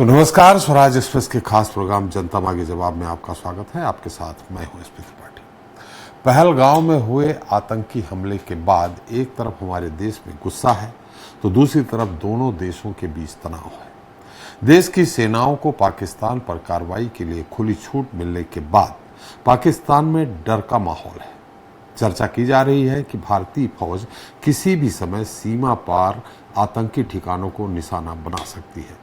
तो नमस्कार, स्वराज एक्सप्रेस के खास प्रोग्राम जनता मांगे जवाब में आपका स्वागत है। आपके साथ मैं हूं एसपी त्रिपाठी। पहलगांव में हुए आतंकी हमले के बाद एक तरफ हमारे देश में गुस्सा है तो दूसरी तरफ दोनों देशों के बीच तनाव है। देश की सेनाओं को पाकिस्तान पर कार्रवाई के लिए खुली छूट मिलने के बाद पाकिस्तान में डर का माहौल है। चर्चा की जा रही है कि भारतीय फौज किसी भी समय सीमा पार आतंकी ठिकानों को निशाना बना सकती है।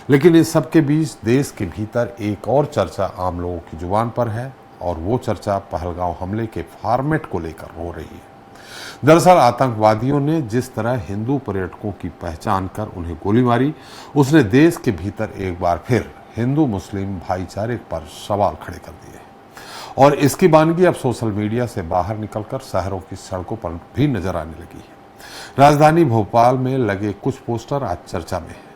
लेकिन इस सब के बीच देश के भीतर एक और चर्चा आम लोगों की जुबान पर है और वो चर्चा पहलगांव हमले के फॉर्मेट को लेकर हो रही है। दरअसल आतंकवादियों ने जिस तरह हिंदू पर्यटकों की पहचान कर उन्हें गोली मारी, उसने देश के भीतर एक बार फिर हिंदू मुस्लिम भाईचारे पर सवाल खड़े कर दिए और इसकी वानगी अब सोशल मीडिया से बाहर निकलकर शहरों की सड़कों पर भी नजर आने लगी है। राजधानी भोपाल में लगे कुछ पोस्टर आज चर्चा में है,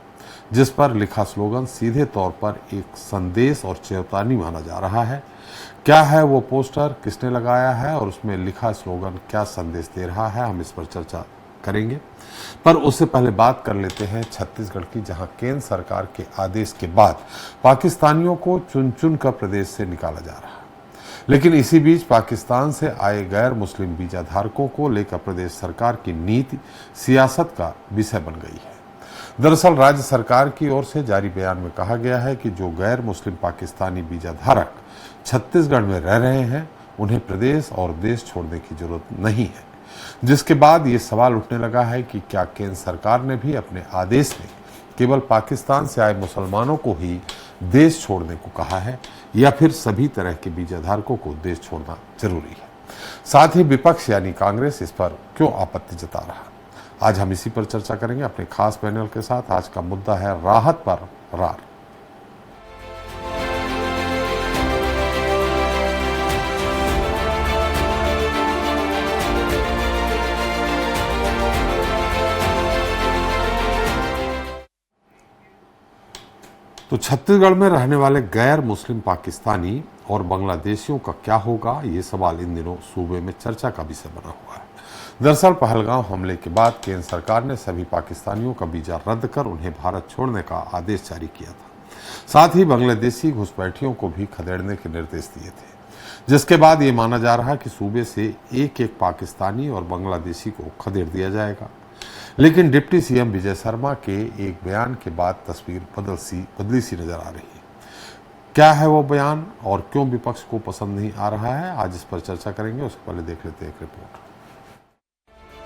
जिस पर लिखा स्लोगन सीधे तौर पर एक संदेश और चेतावनी माना जा रहा है। क्या है वो पोस्टर, किसने लगाया है और उसमें लिखा स्लोगन क्या संदेश दे रहा है, हम इस पर चर्चा करेंगे। पर उससे पहले बात कर लेते हैं छत्तीसगढ़ की, जहां केंद्र सरकार के आदेश के बाद पाकिस्तानियों को चुन चुन कर प्रदेश से निकाला जा रहा है। लेकिन इसी बीच पाकिस्तान से आए गैर मुस्लिम वीजा धारकों को लेकर प्रदेश सरकार की नीति सियासत का विषय बन गई है। दरअसल राज्य सरकार की ओर से जारी बयान में कहा गया है कि जो गैर मुस्लिम पाकिस्तानी वीजा धारक छत्तीसगढ़ में रह रहे हैं उन्हें प्रदेश और देश छोड़ने की जरूरत नहीं है, जिसके बाद ये सवाल उठने लगा है कि क्या केंद्र सरकार ने भी अपने आदेश में केवल पाकिस्तान से आए मुसलमानों को ही देश छोड़ने को कहा है या फिर सभी तरह के वीजा धारकों को देश छोड़ना जरूरी है। साथ ही विपक्ष यानी कांग्रेस इस पर क्यों आपत्ति जता रहा है, आज हम इसी पर चर्चा करेंगे अपने खास पैनल के साथ। आज का मुद्दा है राहत पर रार। तो छत्तीसगढ़ में रहने वाले गैर मुस्लिम पाकिस्तानी और बांग्लादेशियों का क्या होगा, ये सवाल इन दिनों सूबे में चर्चा का विषय बना हुआ है। दरअसल पहलगांव हमले के बाद केंद्र सरकार ने सभी पाकिस्तानियों का वीजा रद्द कर उन्हें भारत छोड़ने का आदेश जारी किया था। साथ ही बांग्लादेशी घुसपैठियों को भी खदेड़ने के निर्देश दिए थे, जिसके बाद ये माना जा रहा कि सूबे से एक एक पाकिस्तानी और बांग्लादेशी को खदेड़ दिया जाएगा। लेकिन डिप्टी सीएम विजय शर्मा के एक बयान के बाद तस्वीर बदली सी नजर आ रही है। क्या है वो बयान और क्यों विपक्ष को पसंद नहीं आ रहा है, आज इस पर चर्चा करेंगे। उससे पहले देख लेते हैं एक रिपोर्ट।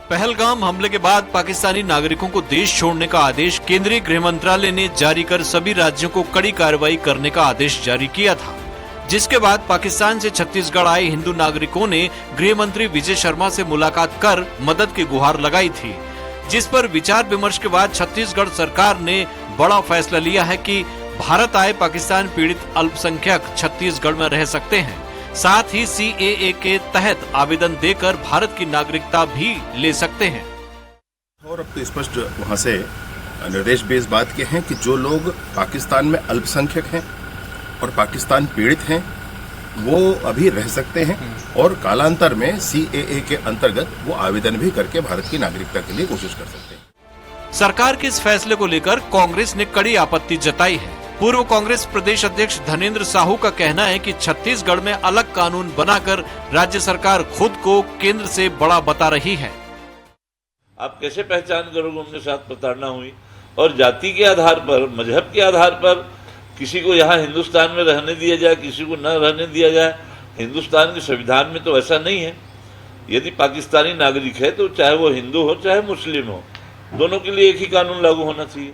पहलगाम हमले के बाद पाकिस्तानी नागरिकों को देश छोड़ने का आदेश केंद्रीय गृह मंत्रालय ने जारी कर सभी राज्यों को कड़ी कार्रवाई करने का आदेश जारी किया था, जिसके बाद पाकिस्तान से छत्तीसगढ़ आए हिंदू नागरिकों ने गृह मंत्री विजय शर्मा से मुलाकात कर मदद की गुहार लगाई थी, जिस पर विचार विमर्श के बाद छत्तीसगढ़ सरकार ने बड़ा फैसला लिया है कि भारत आए पाकिस्तान पीड़ित अल्पसंख्यक छत्तीसगढ़ में रह सकते हैं। साथ ही CAA के तहत आवेदन देकर भारत की नागरिकता भी ले सकते हैं। और अब तो स्पष्ट वहाँ से निर्देश भी इस बात के हैं कि जो लोग पाकिस्तान में अल्पसंख्यक हैं और पाकिस्तान पीड़ित हैं वो अभी रह सकते हैं और कालांतर में CAA के अंतर्गत वो आवेदन भी करके भारत की नागरिकता के लिए कोशिश कर सकते हैं। सरकार के इस फैसले को लेकर कांग्रेस ने कड़ी आपत्ति जताई है। पूर्व कांग्रेस प्रदेश अध्यक्ष धनेंद्र साहू का कहना है कि छत्तीसगढ़ में अलग कानून बनाकर राज्य सरकार खुद को केंद्र से बड़ा बता रही है। आप कैसे पहचान करोगे उनके साथ प्रताड़ना हुई, और जाति के आधार पर, मजहब के आधार पर किसी को यहाँ हिंदुस्तान में रहने दिया जाए, किसी को न रहने दिया जाए। हिंदुस्तान के संविधान में तो ऐसा नहीं है। यदि पाकिस्तानी नागरिक है तो चाहे वो हिंदू हो चाहे मुस्लिम हो, दोनों के लिए एक ही कानून लागू होना चाहिए।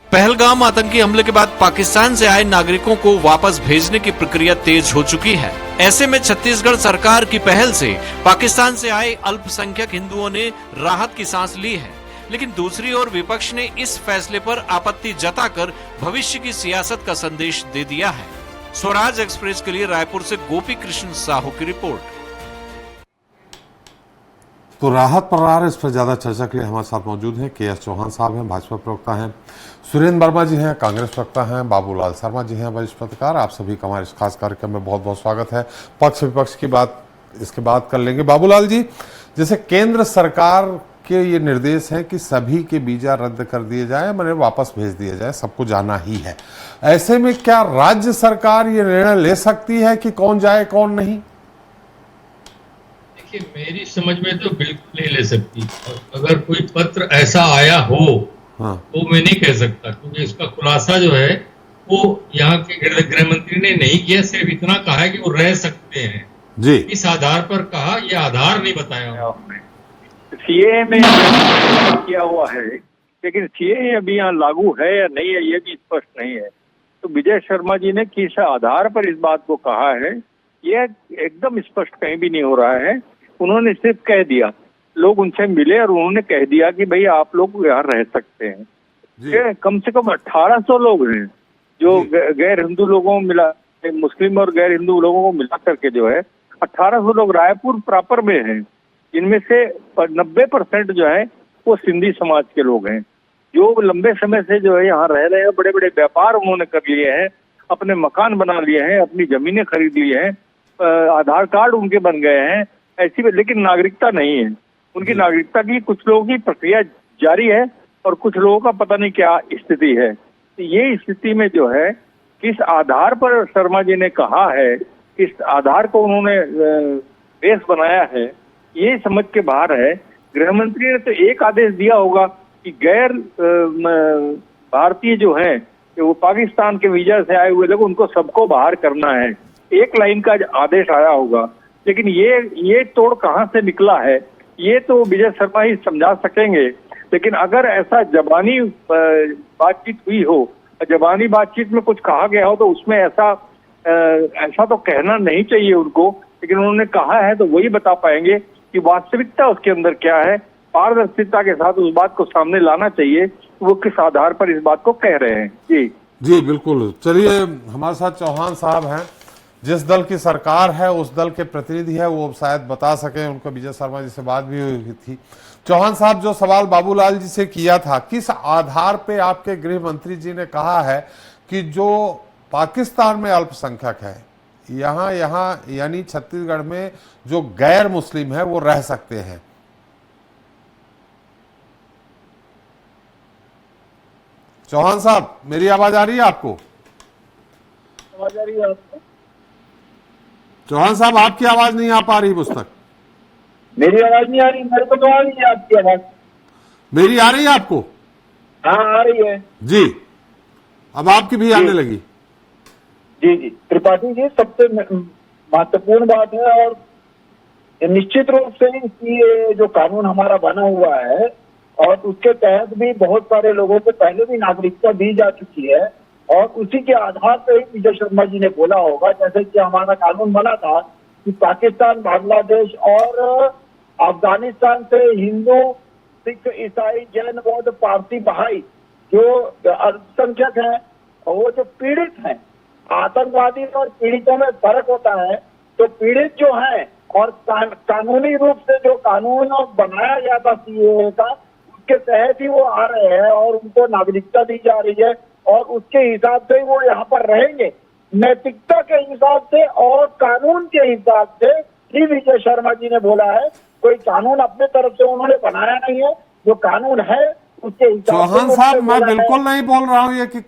पहलगाम आतंकी हमले के बाद पाकिस्तान से आए नागरिकों को वापस भेजने की प्रक्रिया तेज हो चुकी है। ऐसे में छत्तीसगढ़ सरकार की पहल से पाकिस्तान से आए अल्पसंख्यक हिंदुओं ने राहत की सांस ली है। लेकिन दूसरी ओर विपक्ष ने इस फैसले पर आपत्ति जताकर भविष्य की सियासत का संदेश दे दिया है। स्वराज एक्सप्रेस के लिए रायपुर से गोपी कृष्ण साहू की रिपोर्ट। तो राहत पर रार, इस पर ज्यादा चर्चा के लिए हमारे साथ मौजूद हैं KS चौहान साहब हैं, भाजपा प्रवक्ता हैं, सुरेंद्र वर्मा जी हैं, कांग्रेस प्रवक्ता हैं, बाबूलाल शर्मा जी हैं, वरिष्ठ पत्रकार। आप सभी का हमारे इस खास कार्यक्रम में बहुत बहुत स्वागत है। पक्ष विपक्ष की बात इसके बाद कर लेंगे। बाबूलाल जी, जैसे केंद्र सरकार के ये निर्देश हैं कि सभी के वीजा रद्द कर दिए जाए, मैंने वापस भेज दिया जाए, सबको जाना ही है। ऐसे में क्या राज्य सरकार ये निर्णय ले सकती है कि कौन जाए कौन नहीं? देखिए, मेरी समझ में तो बिल्कुल नहीं ले सकती। और अगर कोई पत्र ऐसा आया हो तो मैं नहीं कह सकता, क्योंकि इसका खुलासा जो है वो यहाँ के गृह मंत्री ने नहीं किया। सिर्फ इतना कहा है कि वो रह सकते हैं जी। इस आधार पर कहा, ये आधार नहीं बताया। सीए में किया हुआ है, लेकिन सीए अभी यहाँ लागू है या नहीं है ये भी स्पष्ट नहीं है। तो विजय शर्मा जी ने किस आधार पर इस बात को कहा है ये एकदम स्पष्ट कहीं भी नहीं हो रहा है। उन्होंने सिर्फ कह दिया, लोग उनसे मिले और उन्होंने कह दिया कि भाई आप लोग यहाँ रह सकते हैं। कम से कम 1800 लोग हैं जो गैर हिंदू लोगों को मिला, मुस्लिम और गैर हिंदू लोगों को मिला करके जो है 1800 लोग रायपुर प्रॉपर में हैं, जिनमें से 90% जो है वो सिंधी समाज के लोग हैं, जो लंबे समय से जो है यहाँ रह रहे हैं। बड़े बड़े व्यापार उन्होंने कर लिए हैं, अपने मकान बना लिए हैं, अपनी जमीनें खरीद ली हैं, आधार कार्ड उनके बन गए हैं ऐसी, लेकिन नागरिकता नहीं है उनकी। नागरिकता की कुछ लोगों की प्रक्रिया जारी है और कुछ लोगों का पता नहीं क्या स्थिति है। तो ये स्थिति में जो है किस आधार पर शर्मा जी ने कहा है, किस आधार को उन्होंने बेस बनाया है, ये समझ के बाहर है। गृह मंत्री ने तो एक आदेश दिया होगा कि गैर भारतीय जो हैं वो पाकिस्तान के वीजा से आए हुए लोग उनको सबको बाहर करना है, एक लाइन का आदेश आया होगा। लेकिन ये तोड़ कहाँ से निकला है ये तो विजय शर्मा ही समझा सकेंगे। लेकिन अगर ऐसा जबानी बातचीत हुई हो, जबानी बातचीत में कुछ कहा गया हो तो उसमें ऐसा तो कहना नहीं चाहिए उनको, लेकिन उन्होंने कहा है तो वही बता पाएंगे कि वास्तविकता उसके अंदर क्या है। पारदर्शिता के साथ उस बात को सामने लाना चाहिए, वो किस आधार पर इस बात को कह रहे हैं। जी बिल्कुल। चलिए, हमारे साथ चौहान साहब हैं, जिस दल की सरकार है उस दल के प्रतिनिधि है, वो शायद बता सके। उनको विजय शर्मा जी से बात भी हुई थी। चौहान साहब, जो सवाल बाबूलाल जी से किया था, किस आधार पे आपके गृह मंत्री जी ने कहा है कि जो पाकिस्तान में अल्पसंख्यक है यहाँ यानी छत्तीसगढ़ में जो गैर मुस्लिम है वो रह सकते हैं? चौहान साहब, मेरी आवाज आ रही है आपको? आवाज आ रही है आपको? चौहान साहब, आपकी आवाज नहीं आ पा रही मुझ तक। मेरी आवाज नहीं आ रही? मेरे को तो आ रही है आपकी आवाज। मेरी आ रही है आपको? हाँ, आ रही है जी। अब आपकी भी आने लगी। जी त्रिपाठी जी, सबसे महत्वपूर्ण बात है और निश्चित रूप से ये जो कानून हमारा बना हुआ है और उसके तहत भी बहुत सारे लोगों को पहले भी नागरिकता दी जा चुकी है और उसी के आधार पर ही विजय शर्मा जी ने बोला होगा, जैसे कि हमारा कानून बना था कि पाकिस्तान, बांग्लादेश और अफगानिस्तान से हिंदू, सिख, ईसाई, जैन, बौद्ध, पारसी, बहाई जो अल्पसंख्यक हैं और वो जो पीड़ित हैं, आतंकवादी और पीड़ितों में फर्क होता है। तो पीड़ित जो हैं और कानूनी रूप से जो कानून बनाया गया था सीएए का, उसके तहत ही वो आ रहे हैं और उनको नागरिकता दी जा रही है और उसके हिसाब से वो यहाँ पर रहेंगे। नैतिकता के हिसाब से और कानून के हिसाब से ही विजय शर्मा जी ने बोला है। कोई कानून अपने तरफ से उन्होंने बनाया नहीं है, जो कानून है उसके हिसाब से। चौहान साहब, मैं बिल्कुल नहीं बोल रहा हूँ ये कि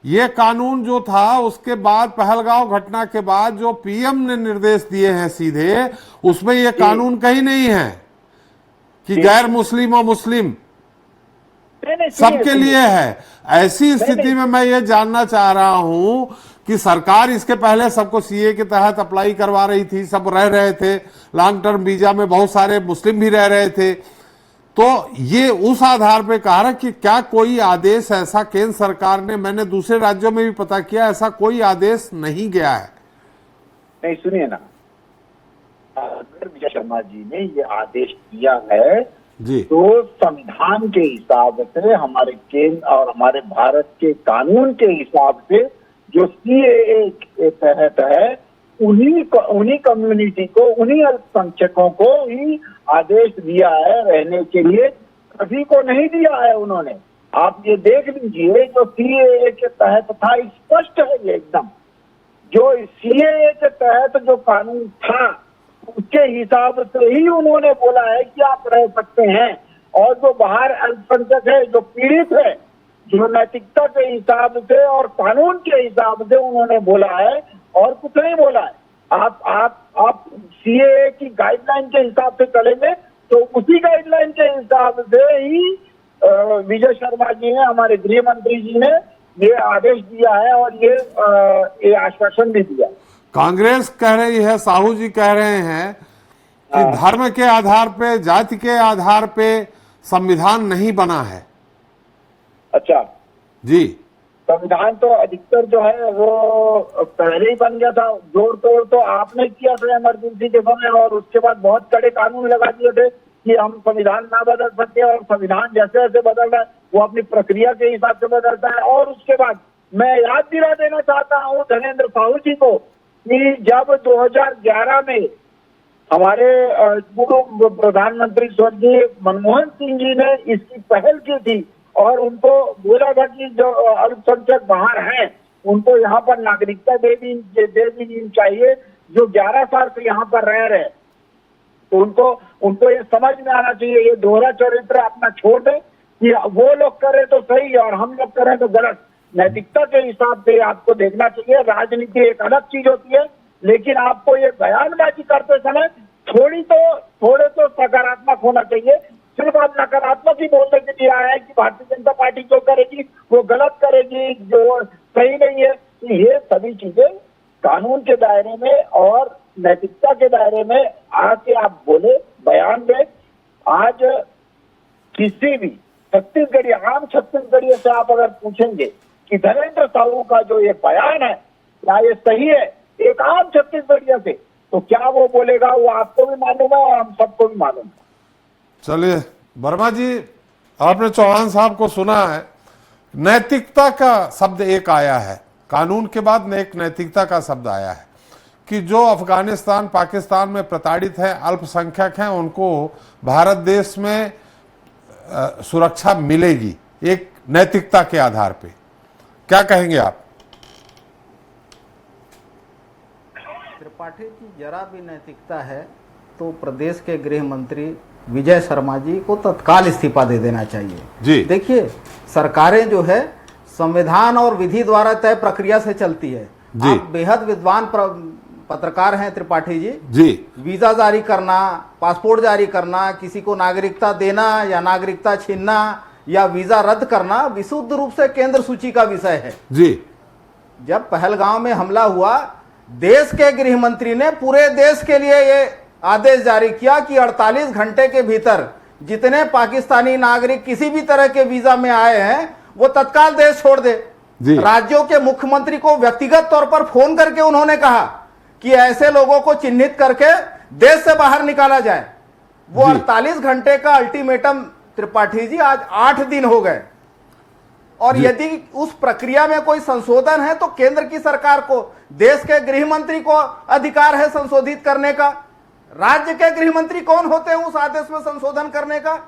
ये कानून जो था उसके बाद पहलगांव घटना के बाद जो पीएम ने निर्देश दिए हैं सीधे, उसमें ये कानून कहीं नहीं है कि गैर मुस्लिम और मुस्लिम सबके लिए है। ऐसी स्थिति में मैं ये जानना चाह रहा हूं कि सरकार इसके पहले सबको सीए के तहत अप्लाई करवा रही थी, सब रह रहे थे, लॉन्ग टर्म वीजा में बहुत सारे मुस्लिम भी रह रहे थे। तो ये उस आधार पे कहा रहा कि क्या कोई आदेश ऐसा केंद्र सरकार ने, मैंने दूसरे राज्यों में भी पता किया, ऐसा कोई आदेश नहीं गया है। नहीं, सुनिए ना, अगर विजय शर्मा जी ने ये आदेश दिया है जी, तो संविधान के हिसाब से, हमारे केंद्र और हमारे भारत के कानून के हिसाब से जो सीएए के तहत है, उन्हीं कम्युनिटी को, उन्हीं अल्पसंख्यकों को ही आदेश दिया है रहने के लिए, सभी को नहीं दिया है उन्होंने। आप ये देख लीजिए, जो सीएए के तहत था, स्पष्ट है ये एकदम, जो सीएए के तहत जो कानून था उसके हिसाब से ही उन्होंने बोला है कि आप रह सकते हैं। और जो बाहर अल्पसंख्यक है, जो पीड़ित है, जो नैतिकता के हिसाब से और कानून के हिसाब से उन्होंने बोला है और कुछ नहीं बोला है। आप सीएए की गाइडलाइन के हिसाब से चलेंगे तो उसी गाइडलाइन के हिसाब से ही विजय शर्मा जी ने, हमारे गृह मंत्री जी ने ये आदेश दिया है और ये आश्वासन भी दिया। कांग्रेस कह रही है, साहू जी कह रहे हैं कि धर्म के आधार पे, जाति के आधार पे संविधान नहीं बना है। अच्छा जी, संविधान तो अधिकतर जो है वो पहले ही बन गया था। जोड़ तोड़ तो आपने किया था इमरजेंसी के समय, और उसके बाद बहुत कड़े कानून लगा दिए थे कि हम संविधान ना बदल सकते, और संविधान जैसे जैसे बदल रहा है वो अपनी प्रक्रिया के हिसाब से बदलता है। और उसके बाद मैं याद दिला देना चाहता हूँ धर्मेंद्र साहू जी को कि जब 2011 में हमारे पूर्व प्रधानमंत्री स्वर्गीय मनमोहन सिंह जी ने इसकी पहल की थी और उनको बोला था कि जो अल्पसंख्यक बाहर हैं उनको यहाँ पर नागरिकता दे दी चाहिए, जो 11 साल से यहाँ पर रह रहे हैं, तो उनको ये समझ में आना चाहिए, ये दोहरा चरित्र अपना छोड़ दे कि वो लोग करें तो सही और हम लोग करें तो गलत। नैतिकता के हिसाब से आपको देखना चाहिए। राजनीति एक अलग चीज होती है, लेकिन आपको ये बयानबाजी करते समय थोड़े तो सकारात्मक होना चाहिए। सिर्फ आप नकारात्मक ही बोलने के लिए आए हैं कि भारतीय जनता पार्टी जो करेगी वो गलत करेगी, जो सही नहीं है। ये सभी चीजें कानून के दायरे में और नैतिकता के दायरे में आके आप बोले, बयान दें। आज किसी भी छत्तीसगढ़ी, आम छत्तीसगढ़ी से आप अगर पूछेंगे कि धर्मेंद्र साहू का जो ये बयान है क्या ये सही है, एक आम छत्तीसगढ़िया से, तो क्या वो बोलेगा? वो आपको भी मालूम है और हम सबको भी मालूम है। चलिए वर्मा जी, आपने चौहान साहब को सुना है। नैतिकता का शब्द एक आया है, कानून के बाद एक नैतिकता का शब्द आया है कि जो अफगानिस्तान, पाकिस्तान में प्रताड़ित हैं, अल्पसंख्यक हैं, उनको भारत देश में सुरक्षा मिलेगी एक नैतिकता के आधार पे। क्या कहेंगे आप? त्रिपाठी जी, जरा भी नैतिकता है तो प्रदेश के गृह मंत्री विजय शर्मा जी को तत्काल इस्तीफा दे देना चाहिए। जी देखिए, सरकारें जो है संविधान और विधि द्वारा तय प्रक्रिया से चलती है। आप बेहद विद्वान पत्रकार हैं त्रिपाठी जी। वीजा जारी करना, पासपोर्ट जारी करना, किसी को नागरिकता देना या नागरिकता छीनना या वीजा रद्द करना विशुद्ध रूप से केंद्र सूची का विषय है। जी, जब पहलगांव में हमला हुआ, देश के गृह मंत्री ने पूरे देश के लिए ये आदेश जारी किया कि 48 घंटे के भीतर जितने पाकिस्तानी नागरिक किसी भी तरह के वीजा में आए हैं वो तत्काल देश छोड़ दे। राज्यों के मुख्यमंत्री को व्यक्तिगत तौर पर फोन करके उन्होंने कहा कि ऐसे लोगों को चिन्हित करके देश से बाहर निकाला जाए। वो 48 घंटे का अल्टीमेटम त्रिपाठी जी आज 8 दिन हो गए, और यदि उस प्रक्रिया में कोई संशोधन है तो केंद्र की सरकार को, देश के गृह मंत्री को अधिकार है संशोधित करने का। राज्य के गृह मंत्री कौन होते हैं उस आदेश में संशोधन करने का?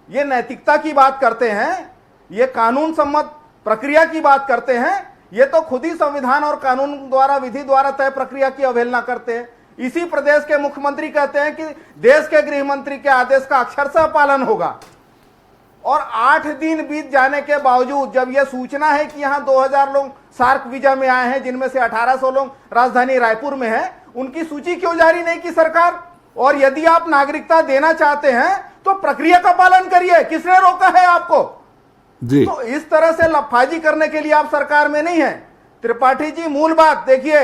ये नैतिकता की बात करते हैं, ये कानून सम्मत प्रक्रिया की बात करते हैं, ये तो खुद ही संविधान और कानून द्वारा, विधि द्वारा तय प्रक्रिया की अवहेलना करते हैं। इसी प्रदेश के मुख्यमंत्री कहते हैं कि देश के गृह मंत्री के आदेश का अक्षरशः पालन होगा, और 8 दिन बीत जाने के बावजूद जब यह सूचना है कि यहां 2000 लोग सार्क वीजा में आए हैं, जिनमें से 1800 लोग राजधानी रायपुर में हैं, उनकी सूची क्यों जारी नहीं की सरकार? और यदि आप नागरिकता देना चाहते हैं तो प्रक्रिया का पालन करिए, किसने रोका है आपको? जी। तो इस तरह से लफाजी करने के लिए आप सरकार में नहीं है। त्रिपाठी जी, मूल बात देखिए,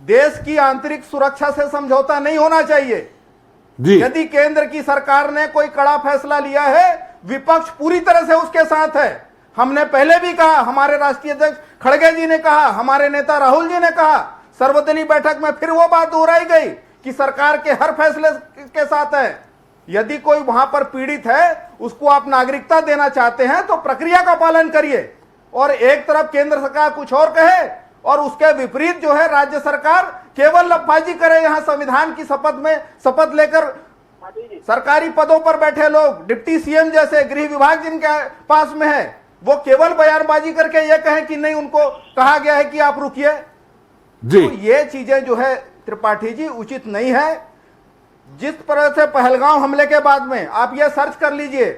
देश की आंतरिक सुरक्षा से समझौता नहीं होना चाहिए। यदि केंद्र की सरकार ने कोई कड़ा फैसला लिया है, विपक्ष पूरी तरह से उसके साथ है। हमने पहले भी कहा, हमारे राष्ट्रीय अध्यक्ष खड़गे जी ने कहा, हमारे नेता राहुल जी ने कहा, सर्वदलीय बैठक में फिर वो बात दोहराई गई कि सरकार के हर फैसले के साथ है। यदि कोई वहां पर पीड़ित है, उसको आप नागरिकता देना चाहते हैं तो प्रक्रिया का पालन करिए। और एक तरफ केंद्र सरकार कुछ और कहे और उसके विपरीत जो है राज्य सरकार केवल लफाजी करे। यहां संविधान की शपथ लेकर सरकारी पदों पर बैठे लोग, डिप्टी सीएम जैसे, गृह विभाग जिनके पास में है, वो केवल बयानबाजी करके ये कहें कि नहीं, उनको कहा गया है कि आप रुकिए। तो ये चीजें जो है त्रिपाठी जी उचित नहीं है। जिस तरह से पहलगांव हमले के बाद में आप ये सर्च कर लीजिए,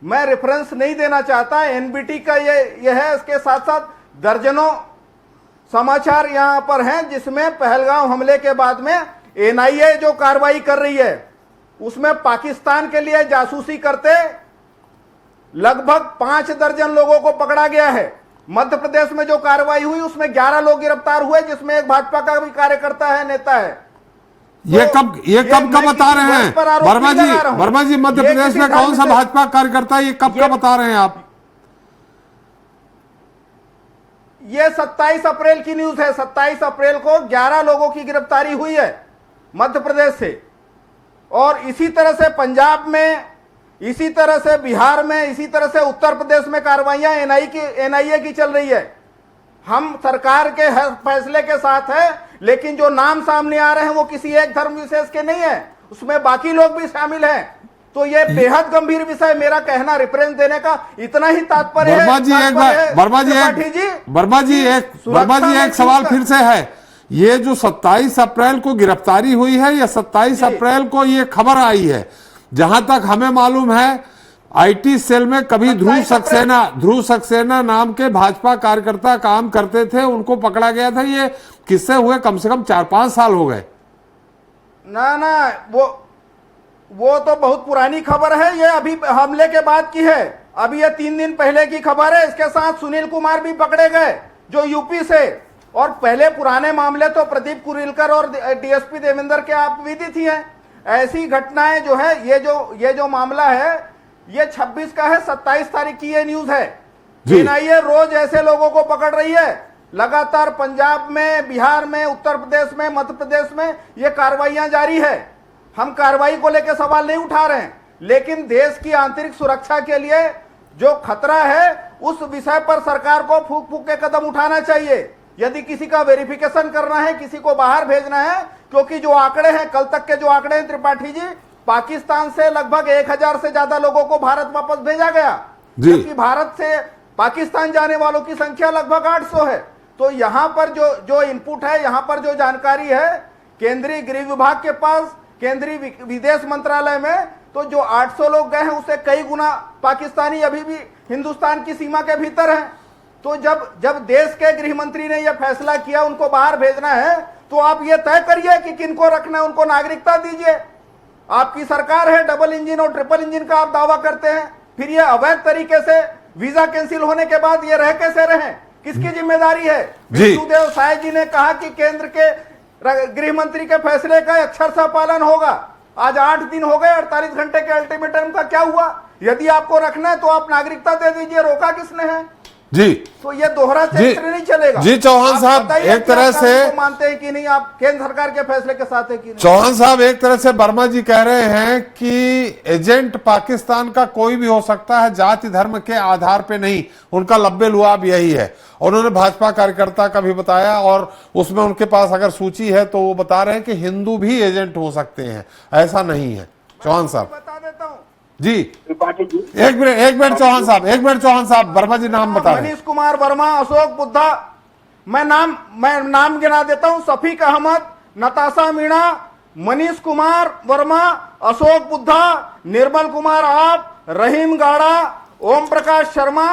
मैं रेफरेंस नहीं देना चाहता, एनबीटी का ये है। इसके साथ साथ दर्जनों समाचार यहां पर हैं जिसमें पहलगाम हमले के बाद में एनआईए जो कार्रवाई कर रही है उसमें पाकिस्तान के लिए जासूसी करते लगभग 5 दर्जन लोगों को पकड़ा गया है। मध्य प्रदेश में जो कार्रवाई हुई उसमें 11 लोग गिरफ्तार हुए, जिसमें एक भाजपा का भी कार्यकर्ता है, नेता है। ये कब का बता रहे हैं वर्मा जी? मध्य प्रदेश में कौन सा भाजपा कार्यकर्ता, ये कब का बता रहे हैं आप? ये 27 अप्रैल की न्यूज है। 27 अप्रैल को 11 लोगों की गिरफ्तारी हुई है मध्य प्रदेश से, और इसी तरह से पंजाब में, इसी तरह से बिहार में, इसी तरह से उत्तर प्रदेश में कार्रवाइयां एनआईए की चल रही है। हम सरकार के फैसले के साथ है, लेकिन जो नाम सामने आ रहे हैं वो किसी एक धर्म विशेष के नहीं है, उसमें बाकी लोग भी शामिल हैं। तो ये बेहद गंभीर विषय। मेरा कहना रेफरेंस देने का इतना ही तात्पर्य है। वर्मा जी एक सवाल फिर से है, ये जो 27 अप्रैल को गिरफ्तारी हुई है या 27 अप्रैल को ये खबर आई है? जहां तक हमें मालूम है आईटी सेल में कभी ध्रुव सक्सेना नाम के भाजपा कार्यकर्ता काम करते थे, उनको पकड़ा गया था। ये किससे हुए? कम से कम 4-5 साल हो गए ना, वो तो बहुत पुरानी खबर है। ये अभी हमले के बाद की है, अभी ये 3 दिन पहले की खबर है। इसके साथ सुनील कुमार भी पकड़े गए जो यूपी से, और पहले पुराने मामले तो प्रदीप कुरिलकर और डीएसपी देवेंद्र के आप विदित ही हैं। ऐसी घटनाएं जो है, ये जो मामला है ये 26 का है, 27 तारीख की ये न्यूज है। एनआईए रोज ऐसे लोगों को पकड़ रही है लगातार। पंजाब में, बिहार में, उत्तर प्रदेश में, मध्य प्रदेश में ये कार्रवाइयां जारी है। हम कार्रवाई को लेकर सवाल नहीं उठा रहे हैं, लेकिन देश की आंतरिक सुरक्षा के लिए जो खतरा है उस विषय पर सरकार को फूंक फूंक के कदम उठाना चाहिए। यदि किसी का वेरिफिकेशन करना है, किसी को बाहर भेजना है, क्योंकि जो आंकड़े हैं, कल तक के जो आंकड़े हैं त्रिपाठी जी, पाकिस्तान से लगभग 1000 से ज्यादा लोगों को भारत वापस भेजा गया, जबकि भारत से पाकिस्तान जाने वालों की संख्या लगभग 800 है। तो यहां पर जो इनपुट है, यहां पर जो जानकारी है केंद्रीय गृह विभाग के पास, केंद्रीय विदेश मंत्रालय में, तो जो 800 लोग गए हैं उससे कई गुना पाकिस्तानी अभी भी हिंदुस्तान की सीमा के भीतर हैं। तो जब देश के गृह मंत्री ने यह फैसला किया उनको बाहर भेजना है, तो आप ये तय करिए कि किनको रखना है, उनको नागरिकता दीजिए। आपकी सरकार है, डबल इंजन और ट्रिपल इंजन का आप दावा करते हैं, फिर ये अवैध तरीके से वीजा कैंसिल होने के बाद ये रह कैसे रहे? किसकी जिम्मेदारी है? विष्णुदेव साय जी ने कहा कि केंद्र के गृह मंत्री के फैसले का अक्षरशः पालन होगा। आज 8 दिन हो गए, 48 घंटे के अल्टीमेटम का क्या हुआ? यदि आपको रखना है तो आप नागरिकता दे दीजिए, रोका किसने है? जी, तो ये दोहरा चरित्र नहीं चलेगा। जी चौहान साहब, एक तरह से मानते हैं कि नहीं आप केंद्र सरकार के फैसले के साथ है कि नहीं? चौहान साहब, एक तरह से वर्मा जी कह रहे हैं कि एजेंट पाकिस्तान का कोई भी हो सकता है, जाति धर्म के आधार पे नहीं, उनका लब्बे लुआब यही है। उन्होंने भाजपा कार्यकर्ता का भी बताया, और उसमें उनके पास अगर सूची है तो वो बता रहे हैं कि हिंदू भी एजेंट हो सकते हैं, ऐसा नहीं है। चौहान साहब बता देता हूँ जी, एक मिनट चौहान साहब, वर्मा जी नाम बता रहे हैं। मनीष कुमार वर्मा, अशोक बुद्धा, मैं नाम गिना देता हूं। सफीक अहमद, नताशा मीणा, मनीष कुमार वर्मा, अशोक बुद्धा, निर्मल कुमार आप, रहीम गाड़ा, ओम प्रकाश शर्मा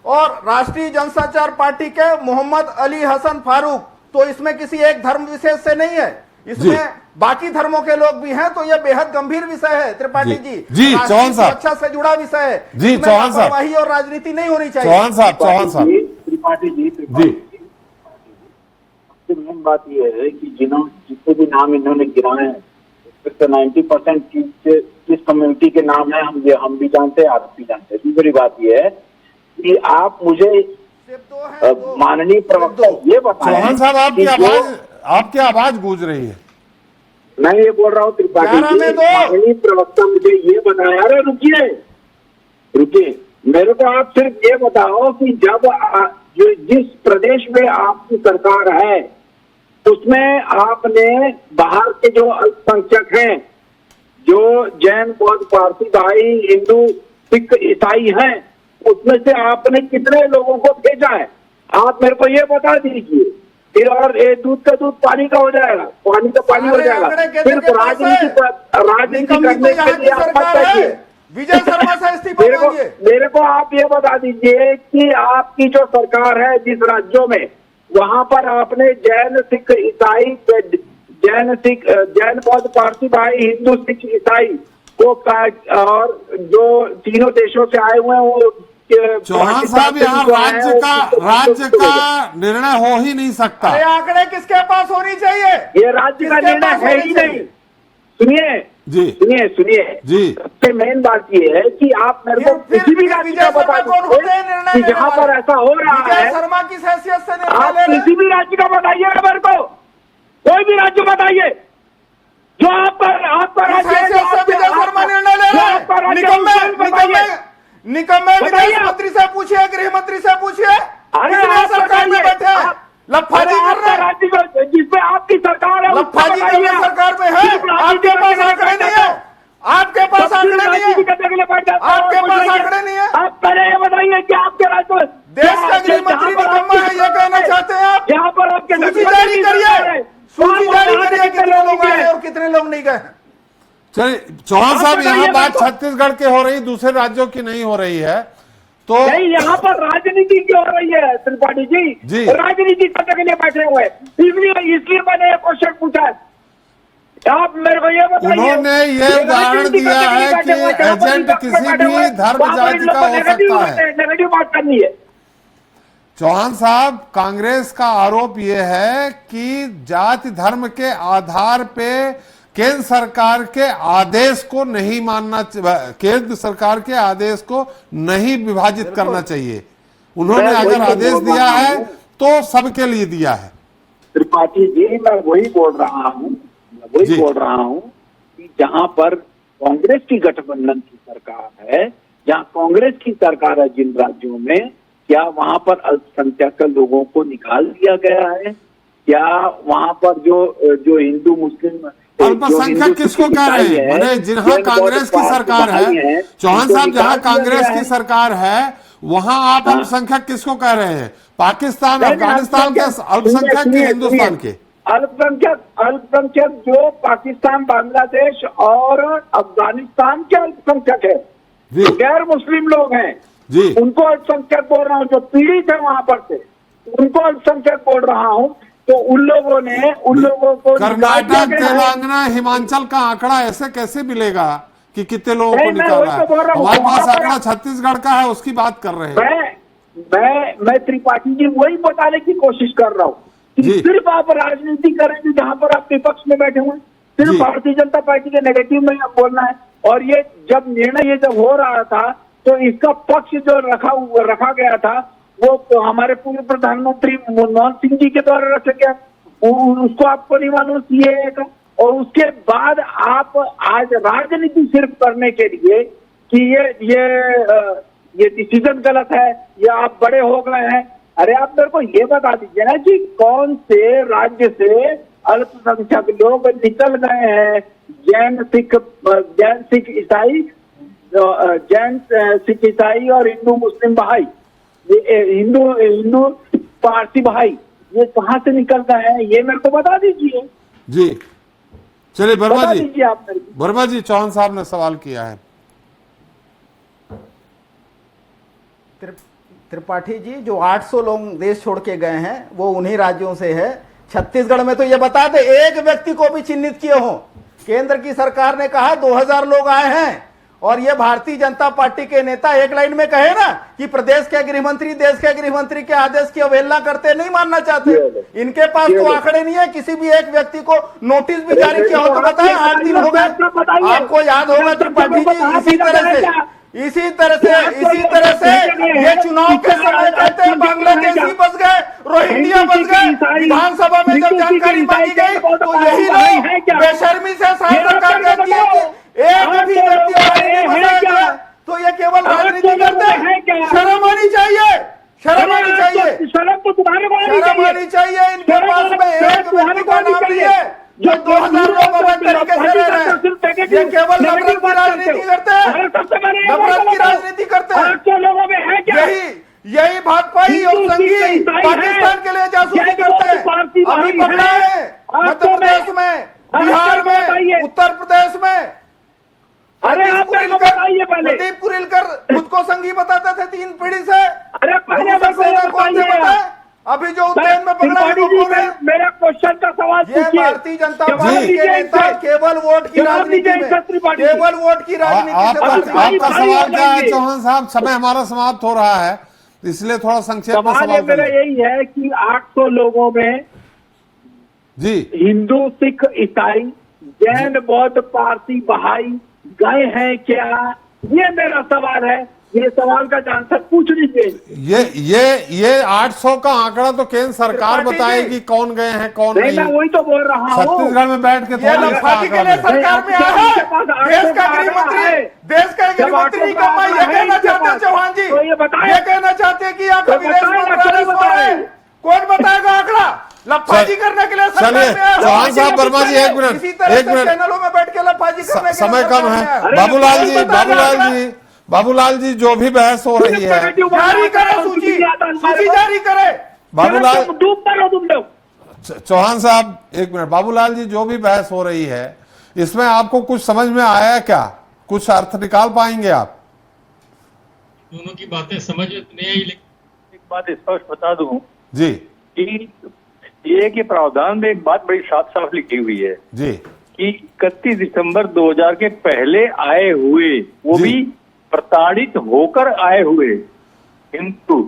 और राष्ट्रीय जनसंचार पार्टी के मोहम्मद अली हसन फारूक। तो इसमें किसी एक धर्म विशेष से नहीं है, इसमें बाकी धर्मों के लोग भी हैं। तो यह बेहद गंभीर विषय है त्रिपाठी जी, चौहान साहब, अच्छा से जुड़ा विषय है जी, चौहान साहब, वही और राजनीति नहीं होनी चाहिए। चौहान साहब त्रिपाठी जी मेन बात यह है कि जितने भी नाम इन्होंने गिराए हैं उसमें तो 90% किस कम्युनिटी के नाम है हम भी जानते हैं, आप भी जानते हैं। दूसरी बात यह है कि आप मुझे माननीय प्रवक्ता ये बताएं। चौहान साहब, आपकी आवाज गूंज रही है। मैं ये बोल रहा हूँ त्रिपाठी जी, माननीय प्रवक्ता मुझे ये बताया। अरे रुकिए, मेरे को आप सिर्फ ये बताओ कि जब जिस प्रदेश में आपकी सरकार है उसमें आपने बाहर के जो अल्पसंख्यक हैं, जो जैन, बौद्ध, पारसी भाई, हिंदू, सिख, ईसाई हैं, उसमें से आपने कितने लोगों को भेजा है? आप मेरे को ये बता दीजिए। फिर और ये दूध का दूध पानी का हो जाएगा, पानी का पानी हो जाएगा। सिर्फ राजनीति करने के लिए आप मत करिए। विजय शर्मा से इस्तीफा मांगिए। मेरे को आप ये बता दीजिए कि आपकी जो सरकार है जिस राज्यों में, वहां पर आपने जैन सिख ईसाई, जैन बौद्ध पारसी भाई, हिंदू सिख ईसाई को और जो तीनों देशों से आए हुए हैं वो चौहान साहब, यहाँ राज्य का निर्णय हो ही नहीं सकता। अरे आंकड़े किसके पास होनी चाहिए? ये राज्य का निर्णय है ही नहीं। सुनिए जी, सुनिए जी, सबसे मेन बात ये है कि आप मेरे को किसी भी राज्य का बता दीजिए कि जहाँ पर ऐसा हो रहा है। शर्मा की हैसियत से आप किसी भी राज्य का बताइए मेरे को, कोई भी राज्य बताइए जो आप पर विजय शर्मा निर्णय ले रहे हैं। निकम्मे विदेश मंत्री से पूछिए, गृह मंत्री से पूछिए, सरकार में बैठे लफाजी कर रहे हैं जिसमें आपकी सरकार है, लफाजी कर रहे सरकार में है। आपके पास आंकड़े नहीं है, आपके पास आंकड़े नहीं है, आपके पास आंकड़े नहीं है। आप पहले ये बताइए कि आपके राज्य में देश का गृह मंत्री निकम्मा है, ये कहना चाहते हैं आप? यहाँ पर आपके सूची जारी करिए, सूची जारी करिए कितने लोग आए और कितने लोग नहीं गए। चलिए चौहान साहब, यहाँ बात छत्तीसगढ़ के हो रही, दूसरे राज्यों की नहीं हो रही है, तो नहीं, यहाँ पर राजनीति की हो रही है त्रिपाठी जी, राजनीति करने के लिए बैठे हुए, इसलिए मैंने एक क्वेश्चन पूछा है। आप मेरे को ये बताइए, उन्होंने ये उदाहरण दिया है कि एजेंट किसी भी धर्म जाति का हो सकता है। नेगेटिव बात करनी है। चौहान साहब, कांग्रेस का आरोप यह है कि जाति धर्म के आधार पे केंद्र सरकार के आदेश को नहीं मानना, केंद्र सरकार के आदेश को नहीं विभाजित करना चाहिए। उन्होंने अगर आदेश दिया है तो सबके लिए दिया है। त्रिपाठी जी, मैं वही बोल रहा हूँ कि जहाँ पर कांग्रेस की गठबंधन की सरकार है, जहाँ कांग्रेस की सरकार है जिन राज्यों में, क्या वहाँ पर अल्पसंख्यक लोगों को निकाल दिया गया है? क्या वहाँ पर जो हिंदू मुस्लिम अल्पसंख्यक किसको कह रहे हैं? जहाँ कांग्रेस की सरकार है, चौहान साहब, जहाँ कांग्रेस की सरकार है वहाँ आप अल्पसंख्यक किसको कह रहे हैं? पाकिस्तान, अफगानिस्तान के अल्पसंख्यक के हिंदुस्तान के अल्पसंख्यक जो पाकिस्तान, बांग्लादेश और अफगानिस्तान के अल्पसंख्यक है, गैर मुस्लिम लोग हैं जी, उनको अल्पसंख्यक बोल रहा हूँ। जो पीड़ित है वहां पर से, उनको अल्पसंख्यक बोल रहा हूँ। तो उन लोगों को कर्नाटक, तेलंगाना, हिमाचल का आंकड़ा ऐसे कैसे मिलेगा कि कितने लोगों को निकाला है? हमारे पास आंकड़ा छत्तीसगढ़ का है, उसकी बात कर रहे हैं। मैं त्रिपाठी जी वही बताने की कोशिश कर रहा हूँ कि सिर्फ आप राजनीति करेंगे जहाँ पर आप विपक्ष में बैठे हुए, सिर्फ भारतीय जनता पार्टी के नेगेटिव में बोलना है। और ये जब निर्णय जब हो रहा था तो इसका पक्ष जो रखा गया था वो तो हमारे पूर्व प्रधानमंत्री मनमोहन सिंह जी के द्वारा रखा गया, उसको आपको नहीं मालूम सीएए का। और उसके बाद आप आज राजनीति सिर्फ करने के लिए कि ये डिसीजन गलत है या आप बड़े हो गए हैं। अरे आप मेरे को ये बता दीजिए ना कि कौन से राज्य से अल्पसंख्यक लोग निकल गए हैं? जैन सिख ईसाई और हिंदू मुस्लिम भाई, हिंदू पारसी भाई, ये कहाँ से निकल गए हैं? ये मेरे को बता दीजिए जी। चलिए वर्मा जी, आप वर्मा जी, चौहान साहब ने सवाल किया है। त्रिपाठी जी, जो 800 लोग देश छोड़ के गए हैं वो उन्हीं राज्यों से है। छत्तीसगढ़ में तो ये बता दे, एक व्यक्ति को भी चिन्हित किए हो। केंद्र की सरकार ने कहा 2000 लोग आए हैं और ये भारतीय जनता पार्टी के नेता एक लाइन में कहे ना कि प्रदेश के गृह मंत्री देश के गृह मंत्री के आदेश की अवहेलना करते, नहीं मानना चाहते। इनके पास तो आंकड़े नहीं है, किसी भी एक व्यक्ति को नोटिस भी जारी किया हो तो बताएं। 8 दिन हो गए, आपको याद होगा त्रिपाठी जी, इसी तरह से ये चुनाव के समय कहते हैं बांग्लादेशी बच गए, रोहिंग्या बच गए। विधानसभा में जब जानकारी मांगी गई तो यही लोग बेशर्मी से सरकार कहती है कि एक भी व्यक्ति तो ये केवल राजनीति करते हैं। शर्म आनी चाहिए, शर्म आनी चाहिए, शर्म आनी चाहिए। इनके पास में एक व्यक्ति का नाम नहीं है जो 2000 लोग अलग तरीके से रह रहे हैं। ये केवल नफरत की राजनीति करते हैं, नफरत की राजनीति करते हैं। यही भाजपा ही और संघी पाकिस्तान के लिए जासूसी करते हैं। अभी पकड़ा है मध्य प्रदेश में, बिहार में, उत्तर प्रदेश में। अरे आप मेरे को बताइए पहले। प्रदीप कुरिलकर खुद को संघी बताते थे 3 पीढ़ी से। अरे पहले कौन से पता है? अभी जो उज्जैन में पकड़ा है वो कौन है? मेरा क्वेश्चन का सवाल ये पूछिए। भारतीय जनता पार्टी के नेता केवल वोट की राजनीति में, केवल वोट की राजनीति से बात नहीं। आपका सवाल क्या है चौहान साहब? समय हमारा समाप्त हो रहा है, इसलिए थोड़ा संक्षेप में सवाल सवाल मेरा करें। यही है कि 800 लोगों में जी हिंदू, सिख, ईसाई, जैन, बौद्ध, पारसी, बहाई गए हैं क्या? ये मेरा सवाल है। ये सवाल का आंसर पूछ लीजिए। ये 800 का आंकड़ा तो केंद्र सरकार बताएगी कौन गए हैं कौन नहीं, मैं नहीं। वही तो बोल रहा हूँ। छत्तीसगढ़ में बैठ के ये लफाजी के लिए सरकार में आया है। देश का गृह मंत्री, देश का गृह मंत्री नहीं कमा, ये कहना चाहते हैं चौहान जी, तो ये बताएं। ये कहना चाहते हैं कि आपका तो विदेश बताएं, मंत्रालय चलिए सो रहा है। बताएं। कौन बताएगा आंकड़ा? लफाजी करने के लिए सरकार चलिए में आया है। चौहान साहब, वर्मा जी एक मिनट, इसी तरह एक से मिनट, चैनलों में बैठ के लफाजी करने के लिए समय सरकार कम में है। आया है। बाबूलाल जी जो भी बहस हो रही है, जारी करे सूची जारी करे। बाबूलाल डूब मरो तुम लोग। चौहान साहब एक मिनट, बाबूलाल जी जो भी बहस हो रही है इसमें आपको कुछ समझ में आया क्या? कुछ अर्थ निकाल पाएंगे आप? दोनों की बातें समझ में तो नहीं आई, लेकिन एक बात स्पष्ट बता दूं जी कि ये के प्रावधान में एक बात बड़ी साफ साफ लिखी हुई है जी कि 31 दिसंबर 2000 के पहले आए हुए, वो जी। भी प्रताड़ित होकर आए हुए हिंदू,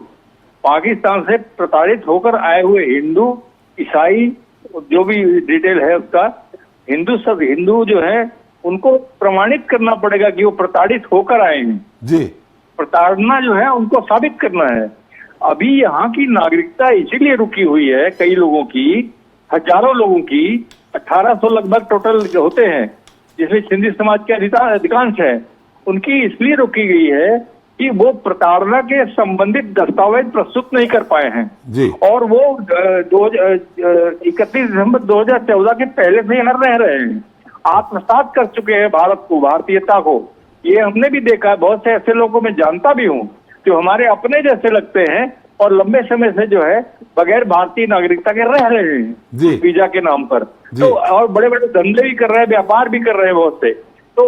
पाकिस्तान से प्रताड़ित होकर आए हुए हिंदू, ईसाई, जो भी डिटेल है उसका, सब हिंदू जो है उनको प्रमाणित करना पड़ेगा कि वो प्रताड़ित होकर आए हैं। जी प्रताड़ना जो है उनको साबित करना है। अभी यहाँ की नागरिकता इसीलिए रुकी हुई है, कई लोगों की, हजारों लोगों की, 1800 लगभग टोटल होते हैं, जिसमें सिंधी समाज के अधिकांश है, उनकी इसलिए रोकी गई है कि वो प्रताड़ना के संबंधित दस्तावेज प्रस्तुत नहीं कर पाए हैं जी। और वो 31 दिसंबर 2014 के पहले से यहाँ रह रहे हैं, आत्मसात कर चुके हैं भारत को, भारतीयता को। ये हमने भी देखा है, बहुत से ऐसे लोगों में जानता भी हूँ जो हमारे अपने जैसे लगते हैं और लंबे समय से जो है बगैर भारतीय नागरिकता के रह रहे हैं वीजा के नाम पर, तो और बड़े बड़े धंधे भी कर रहे हैं, व्यापार भी कर रहे हैं बहुत से। तो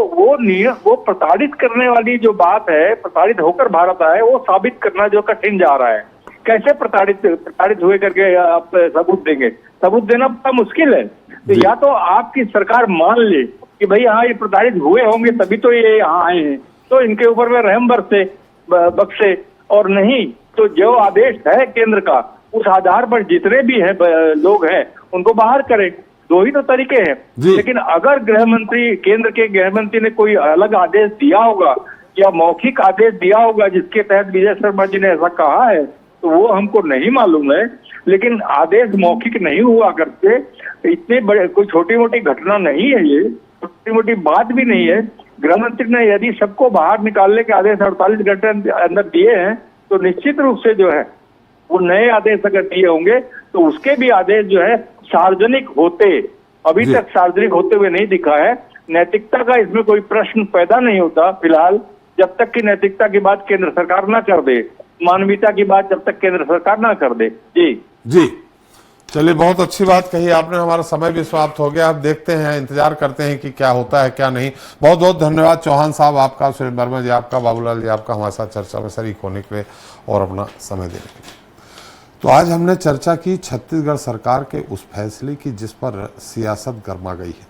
वो प्रताड़ित करने वाली जो बात है, प्रताड़ित होकर भारत आए, वो साबित करना जो कठिन जा रहा है। कैसे प्रताड़ित हुए करके आप सबूत देंगे? सबूत देना बड़ा मुश्किल है। तो या तो आपकी सरकार मान ले कि भाई हाँ ये प्रताड़ित हुए होंगे तभी तो ये यहाँ आए हैं, तो इनके ऊपर में रहम बख्शे, और नहीं तो जो आदेश है केंद्र का उस आधार पर जितने भी हैं लोग हैं उनको बाहर करें। दो ही तो तरीके हैं। लेकिन अगर केंद्र के गृह मंत्री ने कोई अलग आदेश दिया होगा या मौखिक आदेश दिया होगा जिसके तहत विजय शर्मा जी ने ऐसा कहा है, तो वो हमको नहीं मालूम है। लेकिन आदेश मौखिक नहीं हुआ करते, इतने बड़े कोई छोटी मोटी घटना नहीं है, ये छोटी मोटी बात भी नहीं है। गृह मंत्री ने यदि सबको बाहर निकालने के आदेश 48 घंटे अंदर दिए हैं, तो निश्चित रूप से जो है वो नए आदेश अगर दिए होंगे तो उसके भी आदेश जो है सार्वजनिक होते, अभी तक सार्वजनिक होते हुए नहीं दिखा है। नैतिकता का इसमें कोई प्रश्न पैदा नहीं होता फिलहाल, जब तक कि नैतिकता की बात केंद्र सरकार ना कर दे, मानवीयता की बात जब तक केंद्र सरकार ना कर दे। जी चलिए, बहुत अच्छी बात कही आपने। हमारा समय भी समाप्त हो गया। अब देखते हैं, इंतजार करते हैं कि क्या होता है क्या नहीं। बहुत बहुत धन्यवाद चौहान साहब आपका, सुनील वर्मा जी आपका, बाबूलाल जी आपका हमारे साथ चर्चा में शरीक होने के लिए और अपना समय देने के लिए। तो आज हमने चर्चा की छत्तीसगढ़ सरकार के उस फैसले की जिस पर सियासत गर्मा गई है।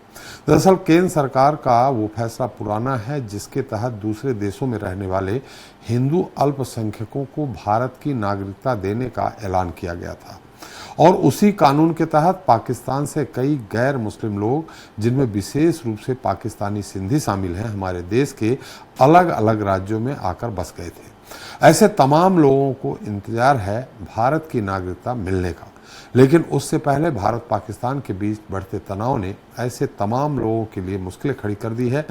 दरअसल केंद्र सरकार का वो फैसला पुराना है जिसके तहत दूसरे देशों में रहने वाले हिंदू अल्पसंख्यकों को भारत की नागरिकता देने का ऐलान किया गया था, और उसी कानून के तहत पाकिस्तान से कई गैर मुस्लिम लोग, जिनमें विशेष रूप से पाकिस्तानी सिंधी शामिल हैं, हमारे देश के अलग अलग राज्यों में आकर बस गए थे। ऐसे तमाम लोगों को इंतजार है भारत की नागरिकता मिलने का, लेकिन उससे पहले भारत पाकिस्तान के बीच बढ़ते तनाव ने ऐसे तमाम लोगों के लिए मुश्किलें खड़ी कर दी है।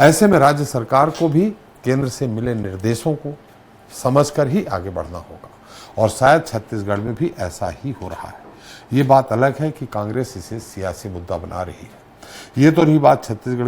ऐसे में राज्य सरकार को भी केंद्र से मिले निर्देशों को समझकर ही आगे बढ़ना होगा, और शायद छत्तीसगढ़ में भी ऐसा ही हो रहा है। ये बात अलग है कि कांग्रेस इसे सियासी मुद्दा बना रही है। ये तो रही बात छत्तीसगढ़